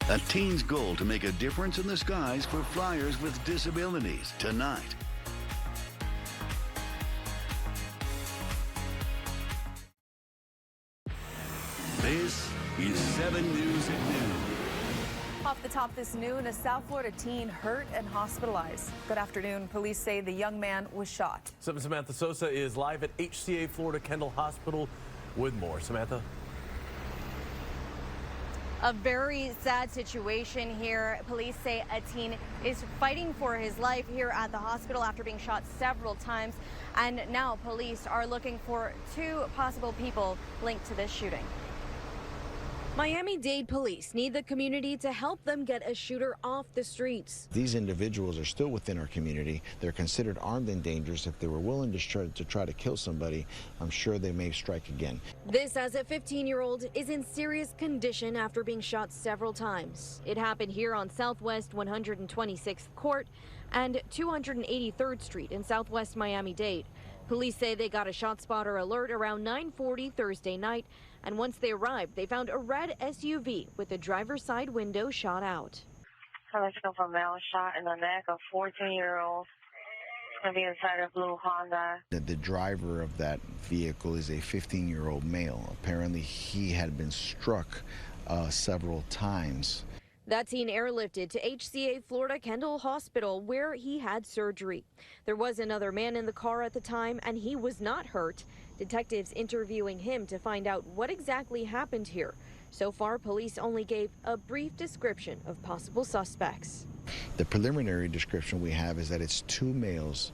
A teen's goal to make a difference in the skies for flyers with disabilities tonight. This is 7 News at noon. Off the top this noon, a South Florida teen hurt and hospitalized. Good afternoon. Police say the young man was shot. 7 Samantha Sosa is live at HCA Florida Kendall Hospital with more. Samantha. A very sad situation here. Police say a teen is fighting for his life here at the hospital after being shot several times. And now police are looking for 2 possible people linked to this shooting. Miami-Dade police need the community to help them get a shooter off the streets. These individuals are still within our community. They're considered armed and dangerous. If they were willing to try to kill somebody, I'm sure they may strike again. This as a 15-year-old is in serious condition after being shot several times. It happened here on Southwest 126th Court and 283rd Street in Southwest Miami-Dade. Police say they got a shot spotter alert around 9:40 Thursday night, and once they arrived, they found a red SUV with the driver's side window shot out. Let's go for male shot in the neck, a 14-year-old. Going to be inside a blue Honda. The driver of that vehicle is a 15-year-old male. Apparently, he had been struck several times. That teen airlifted to HCA Florida Kendall Hospital, where he had surgery. There was another man in the car at the time, and he was not hurt. Detectives interviewing him to find out what exactly happened here. So far, police only gave a brief description of possible suspects. The preliminary description we have is that it's 2 males.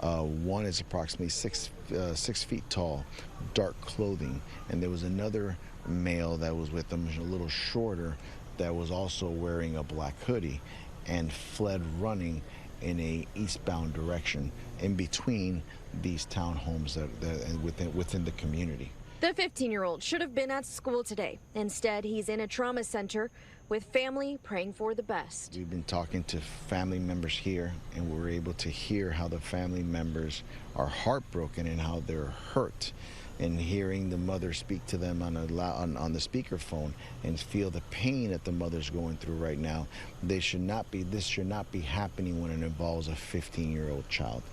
One is approximately 6 feet tall, dark clothing, and there was another male that was with them, a little shorter, that was also wearing a black hoodie and fled running in a eastbound direction in between these townhomes within the community. The 15-year-old should have been at school today. Instead, he's in a trauma center with family praying for the best. We've been talking to family members here, and we're able to hear how the family members are heartbroken and how they're hurt. And hearing the mother speak to them on the speakerphone and feel the pain that the mother's going through right now, this should not be happening when it involves a 15-year-old child.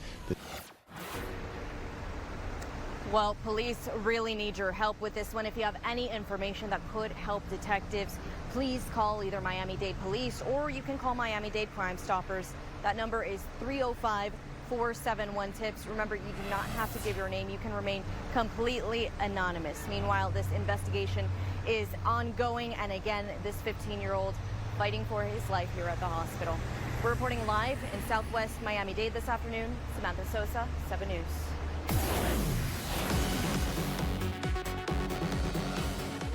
Well, police really need your help with this one. If you have any information that could help detectives, please call either Miami-Dade Police or you can call Miami-Dade Crime Stoppers. That number is 305-471-TIPS. Remember, you do not have to give your name. You can remain completely anonymous. Meanwhile, this investigation is ongoing. And again, this 15-year-old fighting for his life here at the hospital. We're reporting live in Southwest Miami-Dade this afternoon. Samantha Sosa, 7 News.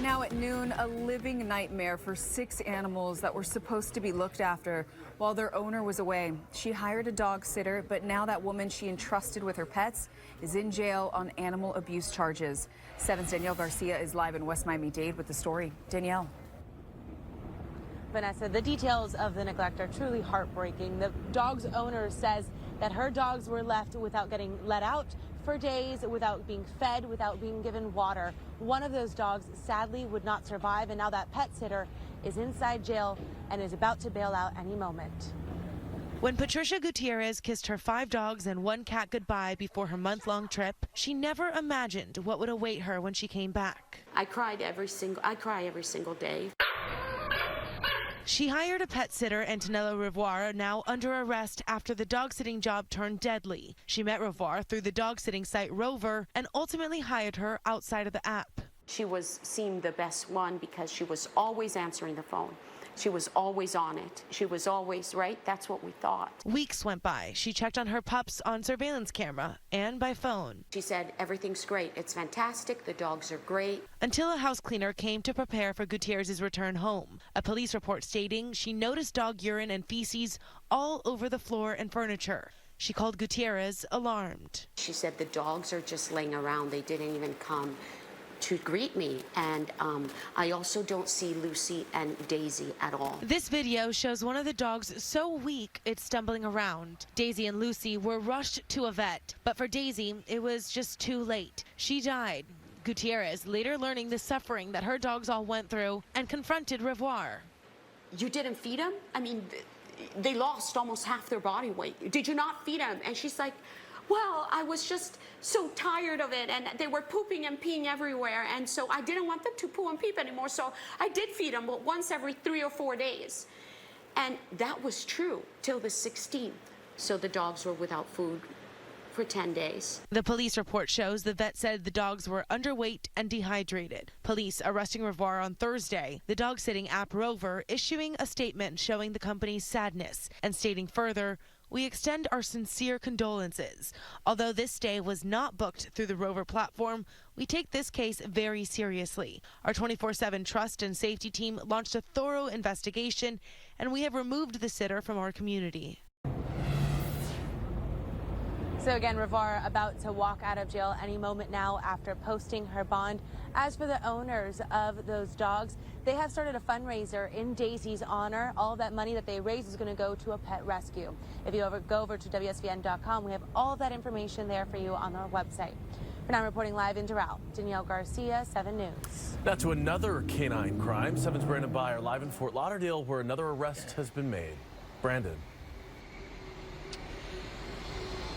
Now at noon, a living nightmare for 6 animals that were supposed to be looked after while their owner was away. She hired a dog sitter, but now that woman she entrusted with her pets is in jail on animal abuse charges. 7's Danielle Garcia is live in West Miami-Dade with the story. Danielle. Vanessa, the details of the neglect are truly heartbreaking. The dog's owner says that her dogs were left without getting let out for days, without being fed, without being given water. One of those dogs sadly would not survive, and now that pet sitter is inside jail and is about to bail out any moment. When Patricia Gutierrez kissed her 5 dogs and 1 cat goodbye before her month-long trip, she never imagined what would await her when she came back. I cry every single day. She hired a pet sitter, Antonella Rivoire, now under arrest after the dog-sitting job turned deadly. She met Rivoire through the dog-sitting site Rover and ultimately hired her outside of the app. She seemed the best one because she was always answering the phone. She was always on it. She was always right. That's what we thought. Weeks went by. She checked on her pups on surveillance camera and by phone. She said, everything's great. It's fantastic. The dogs are great. Until a house cleaner came to prepare for Gutierrez's return home. A police report stating she noticed dog urine and feces all over the floor and furniture. She called Gutierrez alarmed. She said the dogs are just laying around. They didn't even come to greet me, and I also don't see Lucy and Daisy at all. This video shows one of the dogs so weak it's stumbling around. Daisy and Lucy were rushed to a vet, but for Daisy, it was just too late. She died. Gutierrez later learning the suffering that her dogs all went through and confronted Rivoire. you didn't feed them? I mean, they lost almost half their body weight. Did you not feed them? And she's like, well, I was just so tired of it, and they were pooping and peeing everywhere, and so I didn't want them to poo and peep anymore, so I did feed them, but once every 3 or 4 days. And that was true till the 16th. So the dogs were without food for 10 days. The police report shows the vet said the dogs were underweight and dehydrated. Police arresting Revoir on Thursday. The dog sitting app Rover issuing a statement showing the company's sadness and stating further, "We extend our sincere condolences. Although this day was not booked through the Rover platform, we take this case very seriously. Our 24/7 trust and safety team launched a thorough investigation, and we have removed the sitter from our community." So again, Revoir about to walk out of jail any moment now after posting her bond. As for the owners of those dogs, they have started a fundraiser in Daisy's honor. All of that money that they raise is going to go to a pet rescue. If you go over to WSVN.com, we have all that information there for you on our website. For now, reporting live in Doral, Danielle Garcia, 7 News. Now to another canine crime. 7's Brandon Byer live in Fort Lauderdale, where another arrest has been made. Brandon.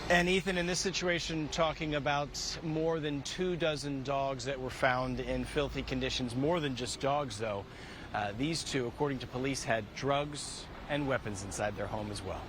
And Ethan, in this situation, talking about more than 24 dogs that were found in filthy conditions. More than just dogs, though. These two, according to police, had drugs and weapons inside their home as well.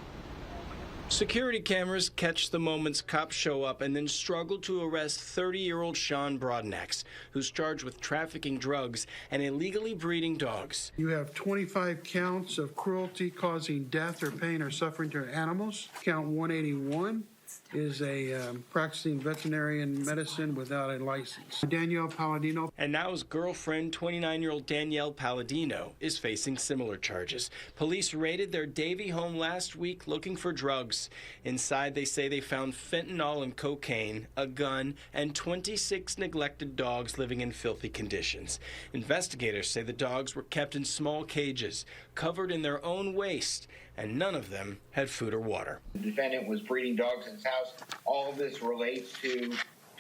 Security cameras catch the moments cops show up and then struggle to arrest 30-year-old Sean Broadnax, who's charged with trafficking drugs and illegally breeding dogs. You have 25 counts of cruelty causing death or pain or suffering to animals. Count 181 is a practicing veterinarian medicine without a license. Danielle Palladino. And now his girlfriend, 29-year-old Danielle Palladino, is facing similar charges. Police raided their Davie home last week looking for drugs. Inside, they say they found fentanyl and cocaine, a gun, and 26 neglected dogs living in filthy conditions. Investigators say the dogs were kept in small cages, covered in their own waste, and none of them had food or water. The defendant was breeding dogs in his house. All of this relates to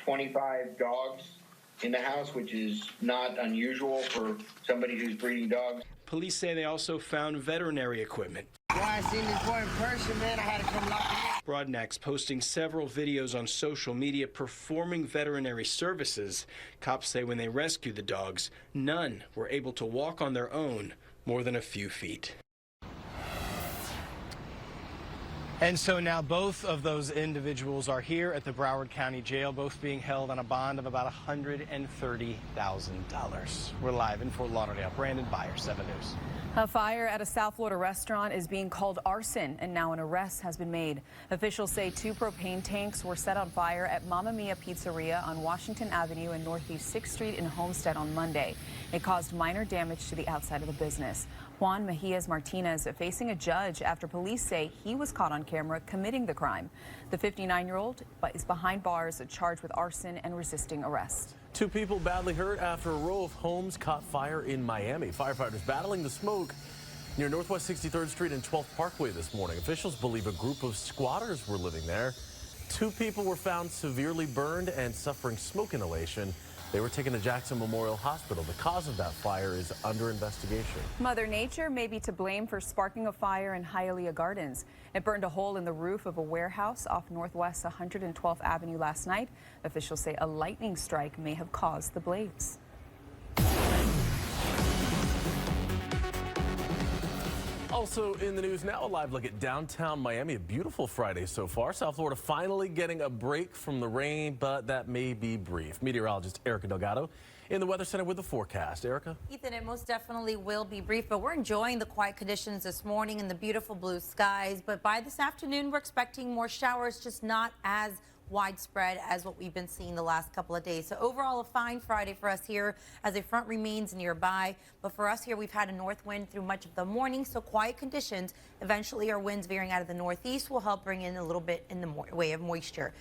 25 dogs in the house, which is not unusual for somebody who's breeding dogs. Police say they also found veterinary equipment. Well, I seen this boy in person, man. I had to come lock him in. Broadnax posting several videos on social media performing veterinary services. Cops say when they rescued the dogs, none were able to walk on their own more than a few feet. And so now both of those individuals are here at the Broward County Jail, both being held on a bond of about $130,000. We're live in Fort Lauderdale. Brandon Byer, 7 News. A fire at a South Florida restaurant is being called arson, and now an arrest has been made. Officials say 2 propane tanks were set on fire at Mamma Mia Pizzeria on Washington Avenue and Northeast 6th Street in Homestead on Monday. It caused minor damage to the outside of the business. Juan Mejias Martinez facing a judge after police say he was caught on camera committing the crime. The 59-year-old is behind bars charged with arson and resisting arrest. 2 people badly hurt after a row of homes caught fire in Miami. Firefighters battling the smoke near Northwest 63rd Street and 12th Parkway this morning. Officials believe a group of squatters were living there. 2 people were found severely burned and suffering smoke inhalation. They were taken to Jackson Memorial Hospital. The cause of that fire is under investigation. Mother Nature may be to blame for sparking a fire in Hialeah Gardens. It burned a hole in the roof of a warehouse off Northwest 112th Avenue last night. Officials say a lightning strike may have caused the blaze. Also in the news now, a live look at downtown Miami. A beautiful Friday so far. South Florida finally getting a break from the rain, but that may be brief. Meteorologist Erica Delgado in the Weather Center with the forecast. Erica? Ethan, it most definitely will be brief, but we're enjoying the quiet conditions this morning and the beautiful blue skies. But by this afternoon, we're expecting more showers, just not as widespread as what we've been seeing the last couple of days. So overall, a fine Friday for us here as a front remains nearby. But for us here, we've had a north wind through much of the morning, so quiet conditions. Eventually, our winds veering out of the northeast will help bring in a little bit in the way of moisture.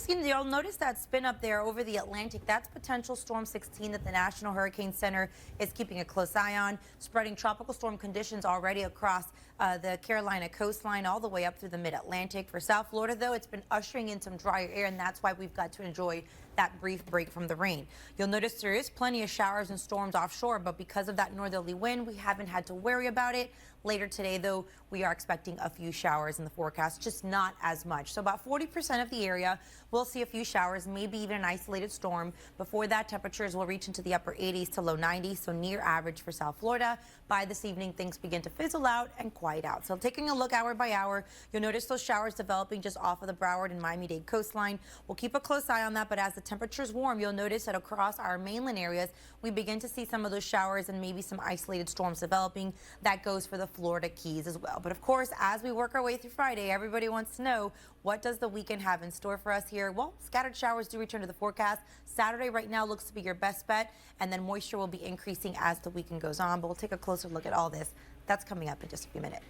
You'll notice that spin up there over the Atlantic. That's potential storm 16 that the National Hurricane Center is keeping a close eye on, spreading tropical storm conditions already across the Carolina coastline all the way up through the mid-Atlantic. For South Florida, though, it's been ushering in some drier air, and that's why we've got to enjoy that brief break from the rain. You'll notice there is plenty of showers and storms offshore, but because of that northerly wind, we haven't had to worry about it. Later today, though, we are expecting a few showers in the forecast, just not as much. So about 40% of the area will see a few showers, maybe even an isolated storm. Before that, temperatures will reach into the upper 80s to low 90s, so near average for South Florida. By this evening, things begin to fizzle out and quiet out. So taking a look hour by hour, you'll notice those showers developing just off of the Broward and Miami-Dade coastline. We'll keep a close eye on that, but as the temperatures warm, you'll notice that across our mainland areas, we begin to see some of those showers and maybe some isolated storms developing. That goes for the Florida Keys as well. But of course, as we work our way through Friday, everybody wants to know, what does the weekend have in store for us here? Well, scattered showers do return to the forecast. Saturday right now looks to be your best bet, and then moisture will be increasing as the weekend goes on. But we'll take a closer look at all this. That's coming up in just a few minutes.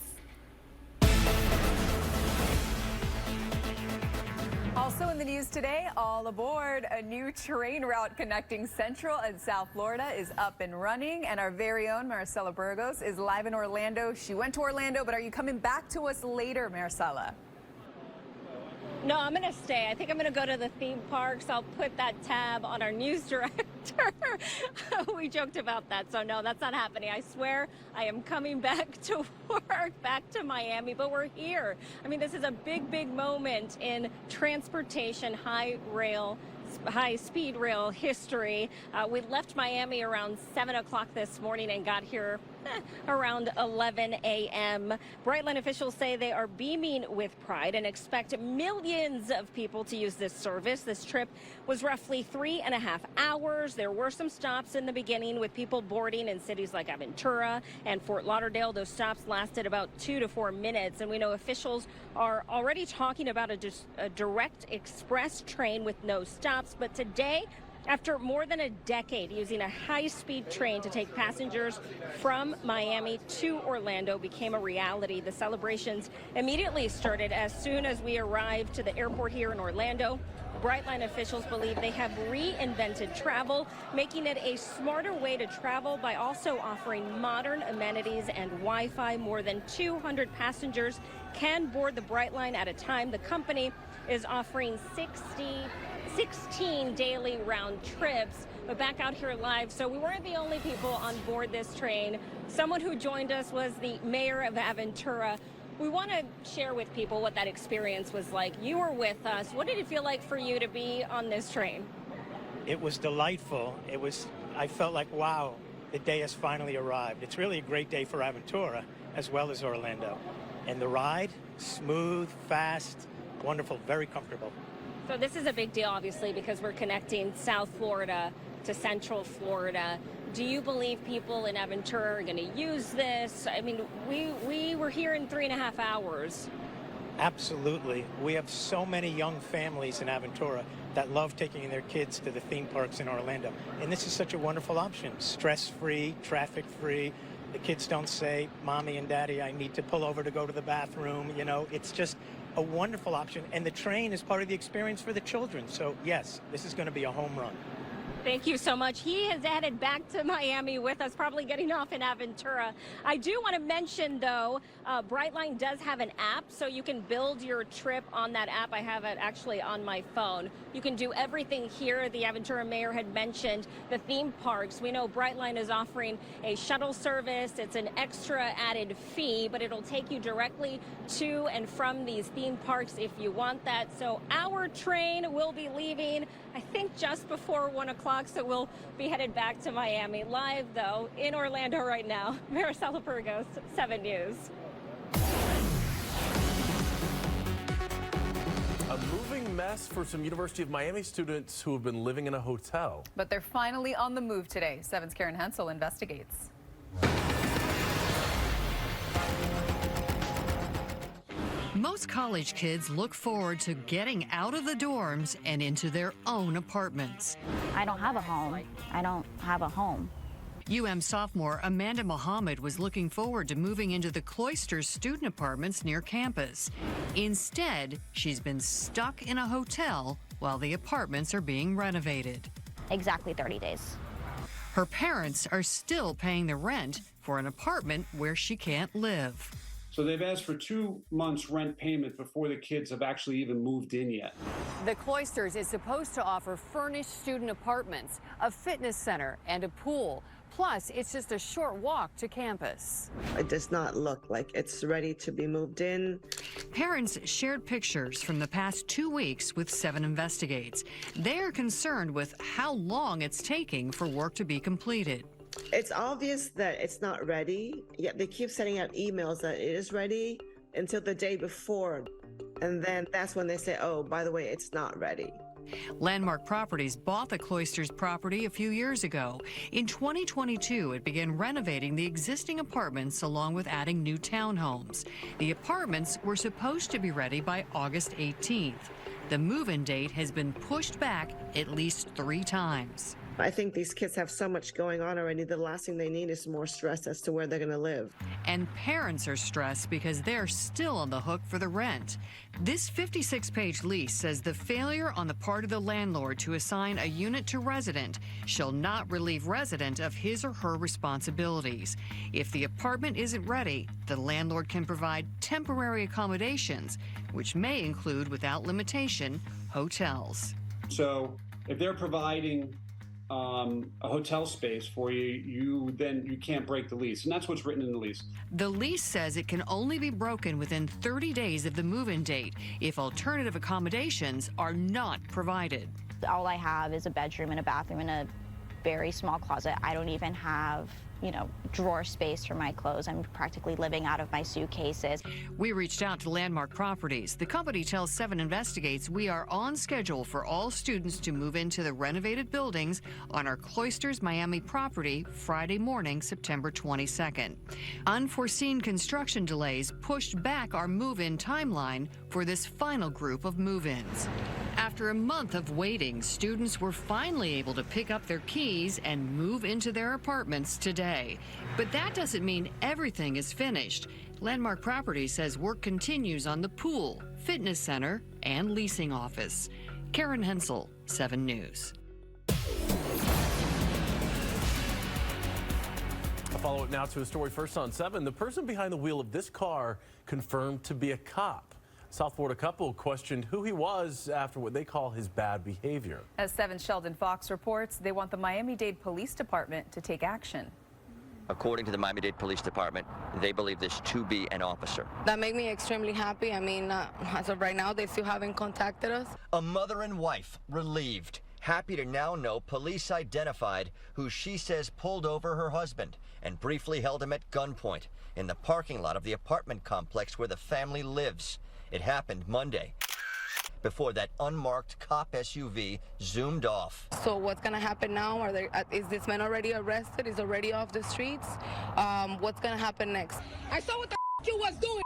Also in the news today, all aboard. A new train route connecting Central and South Florida is up and running, and our very own Maricela Burgos is live in Orlando. She went to Orlando, but are you coming back to us later, Maricela? No, I'm going to stay. I think I'm going to go to the theme parks. I'll put that tab on our news director. We joked about that, so no, that's not happening. I swear I am coming back to work, back to Miami, but we're here. I mean, this is a big, big moment in transportation, high-speed rail history. We left Miami around 7 o'clock this morning and got here around 11 a.m. Brightline officials say they are beaming with pride and expect millions of people to use this service. This trip was roughly 3.5 hours. There were some stops in the beginning with people boarding in cities like Aventura and Fort Lauderdale. Those stops lasted about 2 to 4 minutes, and we know officials are already talking about a direct express train with no stops. But today, after more than a decade using a high-speed train to take passengers from Miami to Orlando became a reality. The celebrations immediately started as soon as we arrived to the airport here in Orlando. Brightline officials believe they have reinvented travel, making it a smarter way to travel by also offering modern amenities and Wi-Fi. More than 200 passengers can board the Brightline at a time. The company is offering 16 daily round trips. But back out here live, so we weren't the only people on board this train. Someone who joined us was the mayor of Aventura. We want to share with people what that experience was like. You were with us. What did it feel like for you to be on this train? It was delightful. I felt like, wow, the day has finally arrived. It's really a great day for Aventura as well as Orlando. And the ride, smooth, fast, wonderful, very comfortable. So this is a big deal, obviously, because we're connecting South Florida to Central Florida. Do you believe people in Aventura are going to use this? I mean, we were here in 3.5 hours. Absolutely. We have so many young families in Aventura that love taking their kids to the theme parks in Orlando. And this is such a wonderful option. Stress-free, traffic-free. The kids don't say, Mommy and Daddy, I need to pull over to go to the bathroom. You know, it's just a wonderful option. And the train is part of the experience for the children. So, yes, this is going to be a home run. Thank you so much. He has headed back to Miami with us, probably getting off in Aventura. I do want to mention, though, Brightline does have an app, so you can build your trip on that app. I have it actually on my phone. You can do everything here. The Aventura mayor had mentioned the theme parks. We know Brightline is offering a shuttle service. It's an extra added fee, but it'll take you directly to and from these theme parks if you want that. So our train will be leaving, I think, just before 1 o'clock. So we'll be headed back to Miami. Live, though, in Orlando right now. Maricela Burgos, 7 News. A moving mess for some University of Miami students who have been living in a hotel. But they're finally on the move today. 7's Karen Hensel investigates. Most college kids look forward to getting out of the dorms and into their own apartments. I don't have a home. I don't have a home. sophomore Amanda Muhammad was looking forward to moving into the Cloisters student apartments near campus. Instead, she's been stuck in a hotel while the apartments are being renovated. Exactly 30 days. Her parents are still paying the rent for an apartment where she can't live. So they've asked for 2 months rent payment before the kids have actually even moved in yet. The Cloisters is supposed to offer furnished student apartments, a fitness center, and a pool. Plus, it's just a short walk to campus. It does not look like it's ready to be moved in. Parents shared pictures from the past 2 weeks with 7 Investigates. They are concerned with how long it's taking for work to be completed. It's obvious that it's not ready, yet they keep sending out emails that it is ready until the day before. And then that's when they say, oh, by the way, it's not ready. Landmark Properties bought the Cloisters property a few years ago. In 2022, it began renovating the existing apartments along with adding new townhomes. The apartments were supposed to be ready by August 18th. The move-in date has been pushed back at least 3 times. I think these kids have so much going on already. The last thing they need is more stress as to where they're going to live. And parents are stressed because they're still on the hook for the rent. This 56-page lease says the failure on the part of the landlord to assign a unit to resident shall not relieve resident of his or her responsibilities. If the apartment isn't ready, the landlord can provide temporary accommodations, which may include, without limitation, hotels. So if they're providing a hotel space for you, then you can't break the lease. And that's what's written in the lease. The lease says it can only be broken within 30 days of the move-in date if alternative accommodations are not provided. All I have is a bedroom and a bathroom and a very small closet. I don't even have, drawer space for my clothes. I'm practically living out of my suitcases. We reached out to Landmark Properties. The company tells 7 Investigates we are on schedule for all students to move into the renovated buildings on our Cloisters Miami property Friday morning, September 22nd. Unforeseen construction delays pushed back our move-in timeline for this final group of move-ins. After a month of waiting, students were finally able to pick up their keys and move into their apartments today. But that doesn't mean everything is finished. Landmark Properties says work continues on the pool, fitness center, and leasing office. Karen Hensel, 7 News. A follow-up now to a story first on 7. The person behind the wheel of this car confirmed to be a cop. South Florida couple questioned who he was after what they call his bad behavior. As 7's Sheldon Fox reports, they want the Miami-Dade Police Department to take action. According to the Miami-Dade Police Department, they believe this to be an officer. That made me extremely happy. I mean, as of right now, they still haven't contacted us. A mother and wife relieved, happy to now know police identified who she says pulled over her husband and briefly held him at gunpoint in the parking lot of the apartment complex where the family lives. It happened Monday, before that unmarked cop SUV zoomed off. So what's going to happen now? Is this man already arrested? Is already off the streets? What's going to happen next? I saw what the you was doing.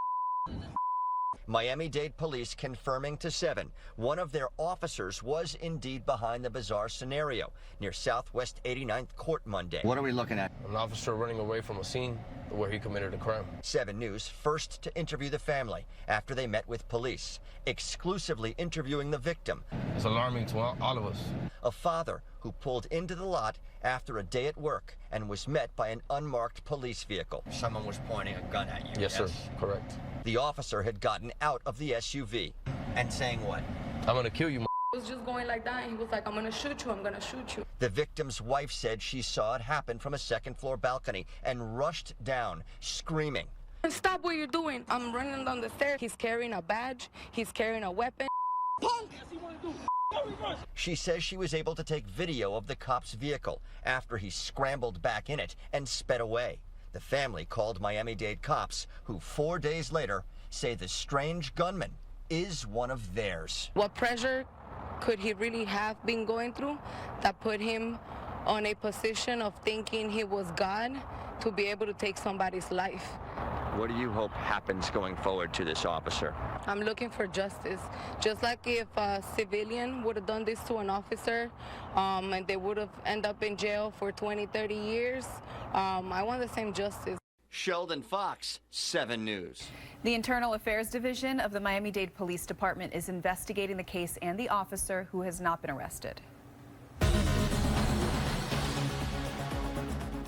Miami-Dade police confirming to 7 one of their officers was indeed behind the bizarre scenario near Southwest 89th Court Monday. What are we looking at? An officer running away from a scene where he committed a crime. 7 News first to interview the family after they met with police, exclusively interviewing the victim. It's alarming to all of us. A father who pulled into the lot after a day at work and was met by an unmarked police vehicle. Someone was pointing a gun at you. Yes, sir. Correct. The officer had gotten out of the SUV and saying what? I'm gonna kill you, He was just going like that, and he was like, I'm gonna shoot you, I'm gonna shoot you. The victim's wife said she saw it happen from a second-floor balcony and rushed down, screaming. Stop what you're doing. I'm running down the stairs. He's carrying a badge. He's carrying a weapon. Punk! She says she was able to take video of the cop's vehicle after he scrambled back in it and sped away. The family called Miami-Dade cops, who 4 days later say the strange gunman is one of theirs. What pressure could he really have been going through that put him on a position of thinking he was God to be able to take somebody's life? What do you hope happens going forward to this officer? I'm looking for justice. Just like if a civilian would have done this to an officer and they would have ended up in jail for 20, 30 years, I want the same justice. Sheldon Fox, 7 News. The Internal Affairs Division of the Miami-Dade Police Department is investigating the case and the officer, who has not been arrested.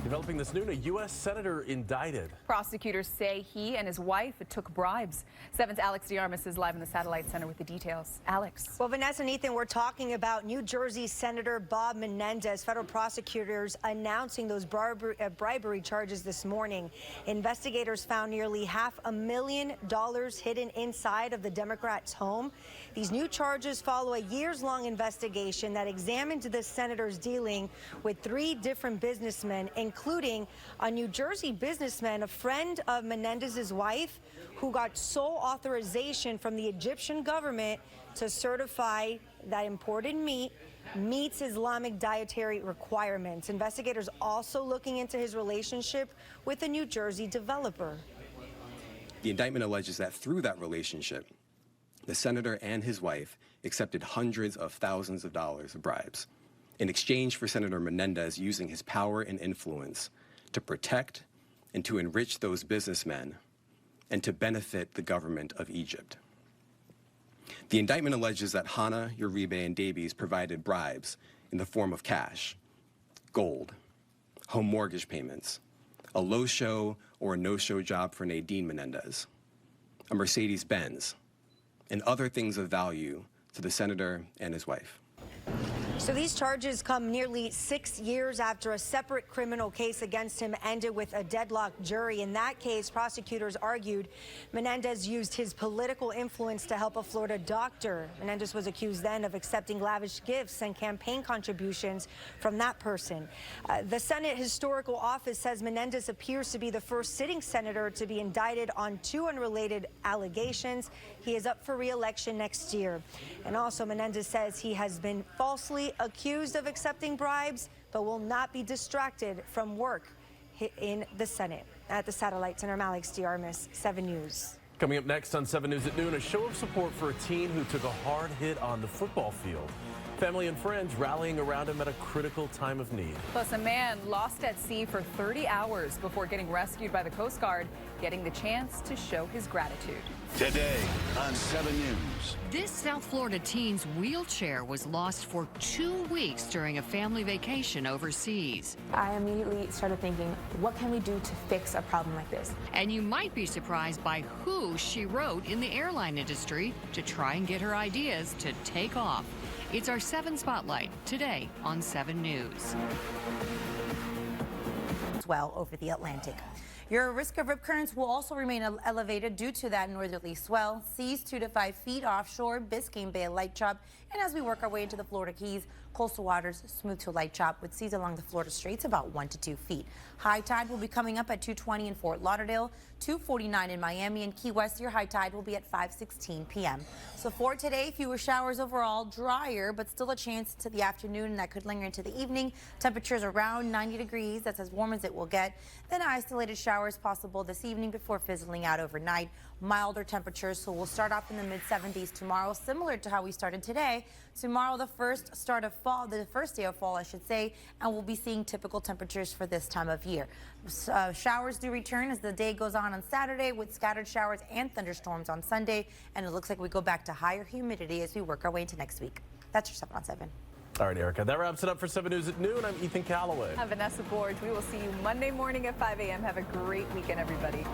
Developing this noon, a U.S. senator indicted. Prosecutors say he and his wife took bribes. 7's Alex DeArmas is live in the Satellite Center with the details. Alex. Well, Vanessa and Ethan, we're talking about New Jersey Senator Bob Menendez. Federal prosecutors announcing those bribery charges this morning. Investigators found nearly $500,000 hidden inside of the Democrat's home. These new charges follow a years-long investigation that examined the senator's dealing with 3 different businessmen, including a New Jersey businessman, a friend of Menendez's wife, who got sole authorization from the Egyptian government to certify that imported meat meets Islamic dietary requirements. Investigators also looking into his relationship with a New Jersey developer. The indictment alleges that through that relationship, the senator and his wife accepted hundreds of thousands of dollars of bribes in exchange for Senator Menendez using his power and influence to protect and to enrich those businessmen and to benefit the government of Egypt. The indictment alleges that Hannah, Uribe, and Davies provided bribes in the form of cash, gold, home mortgage payments, a low-show or a no-show job for Nadine Menendez, a Mercedes-Benz, and other things of value to the senator and his wife. So these charges come nearly 6 years after a separate criminal case against him ended with a deadlocked jury. In that case, prosecutors argued Menendez used his political influence to help a Florida doctor. Menendez was accused then of accepting lavish gifts and campaign contributions from that person. The Senate Historical Office says Menendez appears to be the first sitting senator to be indicted on 2 unrelated allegations. He is up for re-election next year. And also, Menendez says he has been falsely accused of accepting bribes, but will not be distracted from work in the Senate. At the Satellite Center, Alex DeArmas, 7 News. Coming up next on 7 News at noon, a show of support for a teen who took a hard hit on the football field. Family and friends rallying around him at a critical time of need. Plus, a man lost at sea for 30 hours before getting rescued by the Coast Guard, getting the chance to show his gratitude. Today on 7 News. This South Florida teen's wheelchair was lost for 2 weeks during a family vacation overseas. I immediately started thinking, what can we do to fix a problem like this? And you might be surprised by who she wrote in the airline industry to try and get her ideas to take off. It's our 7 Spotlight today on 7 News. Well over the Atlantic. Your risk of rip currents will also remain elevated due to that northerly swell. Seas 2 to 5 feet offshore, Biscayne Bay a light chop. And as we work our way into the Florida Keys, coastal waters smooth to light chop with seas along the Florida Straits about 1 to 2 feet. High tide will be coming up at 2:20 in Fort Lauderdale, 2:49 in Miami and Key West. Your high tide will be at 5:16 p.m. So for today, fewer showers overall, drier, but still a chance to the afternoon, and that could linger into the evening. Temperatures around 90 degrees. That's as warm as it will get. Then isolated showers possible this evening before fizzling out overnight. Milder temperatures, so we'll start off in the mid-70s tomorrow, similar to how we started today. Tomorrow, the first day of fall, I should say, and we'll be seeing typical temperatures for this time of year. Showers do return as the day goes on Saturday, with scattered showers and thunderstorms on Sunday, and it looks like we go back to higher humidity as we work our way into next week. That's your 7 on 7. All right, Erica, that wraps it up for 7 News at noon. I'm Ethan Calloway. I'm Vanessa Borge. We will see you Monday morning at 5 a.m. Have a great weekend, everybody.